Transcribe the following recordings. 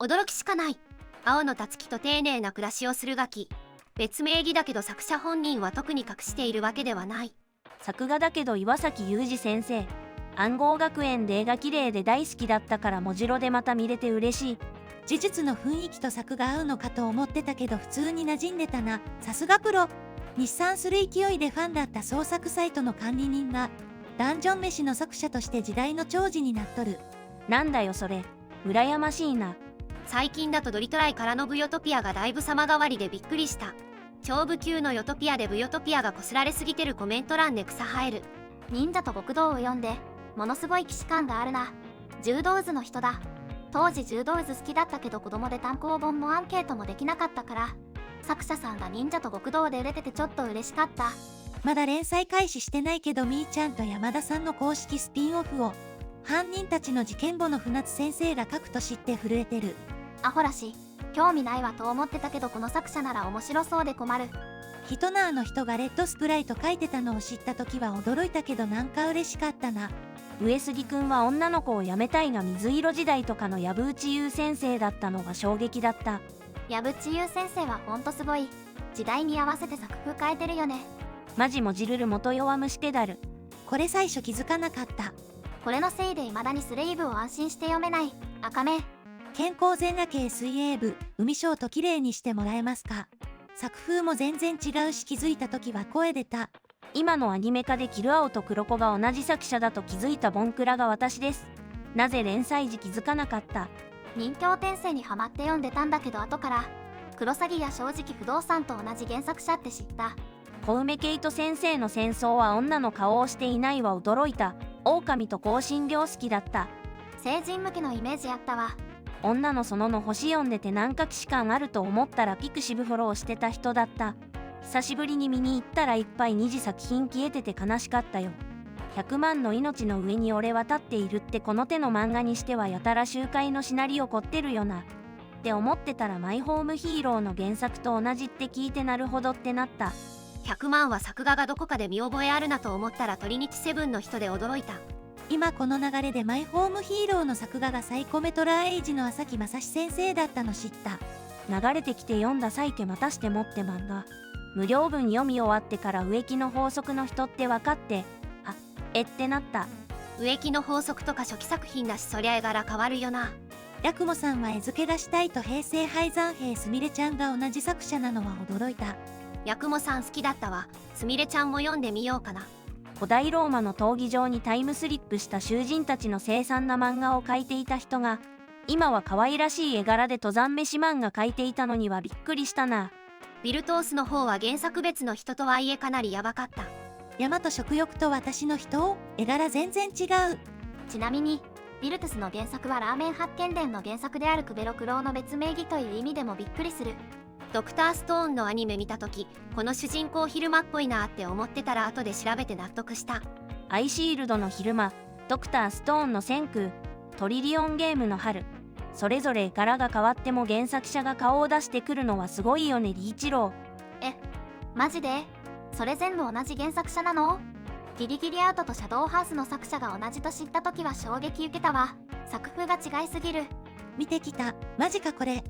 驚きしかない。青のたつきと丁寧な暮らしをするガキ。別名義だけど作者本人は特に隠しているわけではない。作画だけど岩崎裕二先生。暗号学園で絵が綺麗で大好きだったから文字ろでまた見れて嬉しい。呪術の雰囲気と作が合うのかと思ってたけど普通に馴染んでたな。さすがプロ。日産する勢いでファンだった創作サイトの管理人がダンジョン飯の作者として時代の寵児になっとる。なんだよそれ。羨ましいな。最近だとドリトライからのブヨトピアがだいぶ様変わりでびっくりした。超部級のヨトピアでブヨトピアがこすられすぎてるコメント欄で草生える。忍者と極道を読んでものすごい既視感があるな。柔道図の人だ。当時柔道図好きだったけど子供で単行本もアンケートもできなかったから作者さんが忍者と極道で売れててちょっと嬉しかった。まだ連載開始してないけどみーちゃんと山田さんの公式スピンオフを犯人たちの事件簿の船津先生が書くと知って震えてる。アホらし興味ないわと思ってたけどこの作者なら面白そうで困る。ヒトナーの人がレッドスプライト書いてたのを知った時は驚いたけどなんか嬉しかったな。上杉くんは女の子を辞めたいが水色時代とかの藪内優先生だったのが衝撃だった。藪内優先生はほんとすごい。時代に合わせて作風変えてるよね。マジもじるる元弱虫ペダル。これ最初気づかなかった。これのせいで未だにスレイブを安心して読めない。赤目。健康全裸系水泳部、海ショートきれいにしてもらえますか。作風も全然違うし気づいた時は声出た。今のアニメ化でキルアオと黒子が同じ作者だと気づいたボンクラが私です。なぜ連載時気づかなかった。任侠転生にハマって読んでたんだけど後からクロサギや正直不動産と同じ原作者って知った。小梅ケイト先生の戦争は女の顔をしていないは驚いた。狼と香辛料好きだった。成人向けのイメージあったわ。女の園の星読んでてなんか既視感あると思ったらピクシブフォローしてた人だった。久しぶりに見に行ったらいっぱい2次作品消えてて悲しかったよ。100万の命の上に俺は立っているってこの手の漫画にしてはやたら周回のシナリオ凝ってるよな。って思ってたらマイホームヒーローの原作と同じって聞いてなるほどってなった。100万は作画がどこかで見覚えあるなと思ったら鳥日セブンの人で驚いた。今この流れでマイホームヒーローの作画がサイコメトラーエイジの朝木正史先生だったの知った。流れてきて読んだサイケまたしてもって漫画。無料文読み終わってから植木の法則の人って分かって、ってなった。植木の法則とか初期作品だしそりゃ絵柄変わるよな。ヤクモさんは絵付けがしたいと平成廃山兵すみれちゃんが同じ作者なのは驚いた。ヤクモさん好きだったわ。すみれちゃんも読んでみようかな。古代ローマの闘技場にタイムスリップした囚人たちの凄惨な漫画を描いていた人が今は可愛らしい絵柄で登山飯漫画描いていたのにはびっくりしたな。ビルトースの方は原作別の人とはいえかなりヤバかった。山と食欲と私の人絵柄全然違う。ちなみにビルトゥスの原作はラーメン発見伝の原作であるクベロクロウの別名義という意味でもびっくりする。ドクターストーンのアニメ見た時この主人公昼間っぽいなって思ってたら後で調べて納得した。アイシールドの昼間、ドクターストーンの千空、トリリオンゲームの春、それぞれ柄が変わっても原作者が顔を出してくるのはすごいよね。リーチロー。マジでそれ全部同じ原作者なの？ギリギリアウトとシャドウハウスの作者が同じと知った時は衝撃受けたわ。作風が違いすぎる。見てきた。マジかこれ。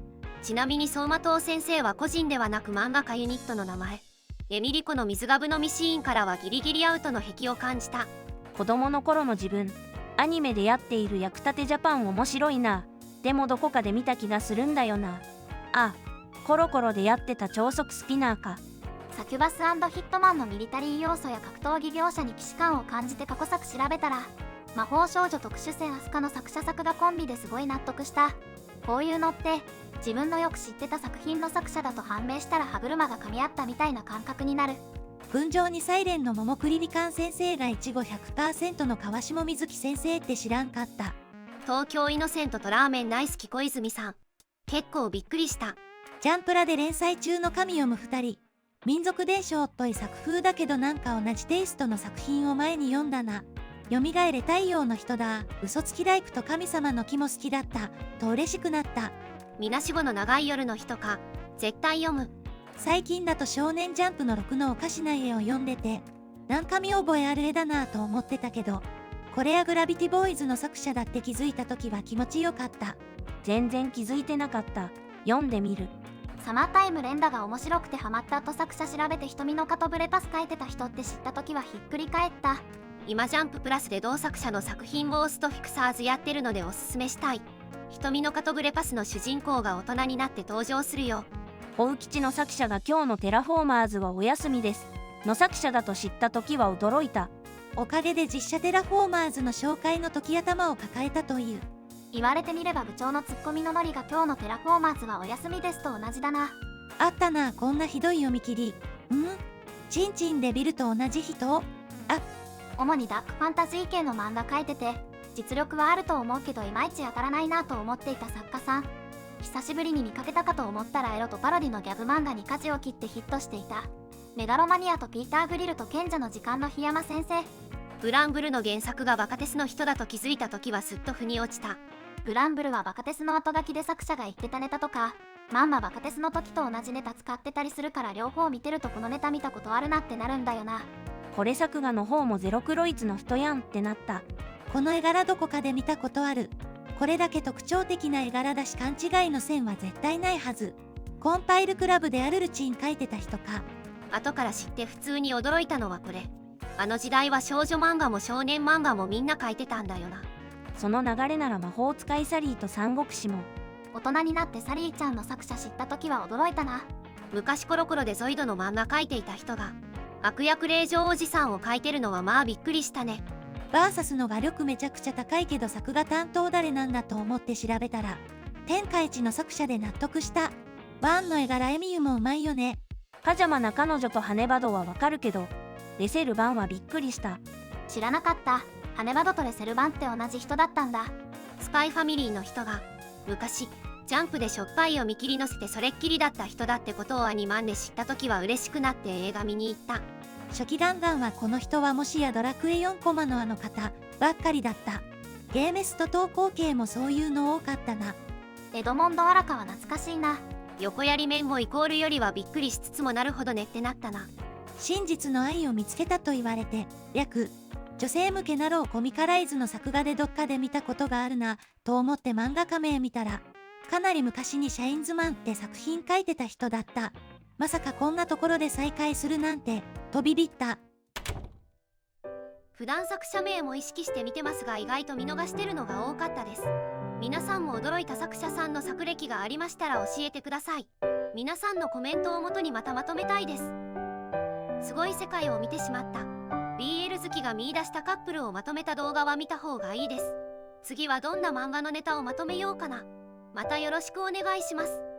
ちなみに相馬灯先生は個人ではなく漫画家ユニットの名前。エミリコの水がぶ飲みシーンからはギリギリアウトの癖を感じた。子供の頃の自分、アニメでやっている役立てジャパン面白いな。でもどこかで見た気がするんだよな。コロコロでやってた超速スピナーか。サキュバス&ヒットマンのミリタリー要素や格闘技描写に既視感を感じて過去作調べたら魔法少女特殊戦アスカの作者作画コンビですごい納得した。こういうのって自分のよく知ってた作品の作者だと判明したら歯車が噛み合ったみたいな感覚になる。群青にサイレンの桃栗みかん先生がいちご 100% の川下美月先生って知らんかった。東京イノセントとラーメン大好き小泉さん。結構びっくりした。ジャンプラで連載中の神読む2人。民族伝承っぽい作風だけどなんか同じテイストの作品を前に読んだな。よみがえれ太陽の人だ。嘘つきライプと神様の木も好きだったと嬉しくなった。みなしごの長い夜の人か。絶対読む。最近だと少年ジャンプの6のおかしな絵を読んでてなんか見覚えある絵だなぁと思ってたけどこれやグラビティボーイズの作者だって気づいた時は気持ちよかった。全然気づいてなかった。読んでみる。サマータイム連打が面白くてハマった後作者調べて瞳の蚊とブレパス書いてた人って知った時はひっくり返った。今ジャンププラスで同作者の作品ゴーストフィクサーズやってるのでおすすめしたい。瞳の蚊とブレパスの主人公が大人になって登場するよ。ホウキチの作者が今日のテラフォーマーズはお休みですの作者だと知った時は驚いた。おかげで実写テラフォーマーズの紹介の時頭を抱えたという。言われてみれば部長のツッコミのノリが今日のテラフォーマーズはお休みですと同じだな。あったな、こんなひどい読み切り。チンチンでビルと同じ人？主にダークファンタジー系の漫画描いてて実力はあると思うけどいまいち当たらないなと思っていた作家さん。久しぶりに見かけたかと思ったらエロとパロディのギャグ漫画に舵を切ってヒットしていた。メガロマニアとピーター・グリルと賢者の時間の檜山先生。グランブルの原作がバカテスの人だと気づいた時はすっと腑に落ちた。グランブルはバカテスの後書きで作者が言ってたネタとかまんまバカテスの時と同じネタ使ってたりするから両方見てるとこのネタ見たことあるなってなるんだよな。これ作画の方もゼロクロイツの人やんってなった。この絵柄どこかで見たことある。これだけ特徴的な絵柄だし勘違いの線は絶対ないはず。コンパイルクラブでアルルチン描いてた人か。後から知って普通に驚いたのはこれ。あの時代は少女漫画も少年漫画もみんな描いてたんだよな。その流れなら魔法使いサリーと三国志も。大人になってサリーちゃんの作者知った時は驚いたな。昔コロコロでゾイドの漫画描いていた人が悪役令嬢おじさんを描いてるのはまあびっくりしたね。バーサスの画力めちゃくちゃ高いけど作画担当誰なんだと思って調べたら天下一の作者で納得した。ワンの絵柄エミユもうまいよね。パジャマな彼女とハネバドはわかるけどレセルバンはびっくりした。知らなかった。ハネバドとレセルバンって同じ人だったんだ。スパイファミリーの人が昔ジャンプでしょっぱいを見切り乗せてそれっきりだった人だってことをアニマンで知った時は嬉しくなって映画見に行った。初期ガンガンはこの人はもしやドラクエ4コマのあの方ばっかりだった。ゲーメスと投稿系もそういうの多かったな。エドモンド・アラカは懐かしいな。横やり面もイコールよりはびっくりしつつもなるほどねってなったな。真実の愛を見つけたと言われて女性向けなローコミカライズの作画でどっかで見たことがあるなと思って漫画家名見たらかなり昔にシャインズマンって作品書いてた人だった。まさかこんなところで再会するなんて飛びびった。普段作者名も意識して見てますが意外と見逃してるのが多かったです。皆さんも驚いた作者さんの作歴がありましたら教えてください。皆さんのコメントをもとにまとめたいです。すごい世界を見てしまった。 BL 好きが見出したカップルをまとめた動画は見た方がいいです。次はどんな漫画のネタをまとめようかな。またよろしくお願いします。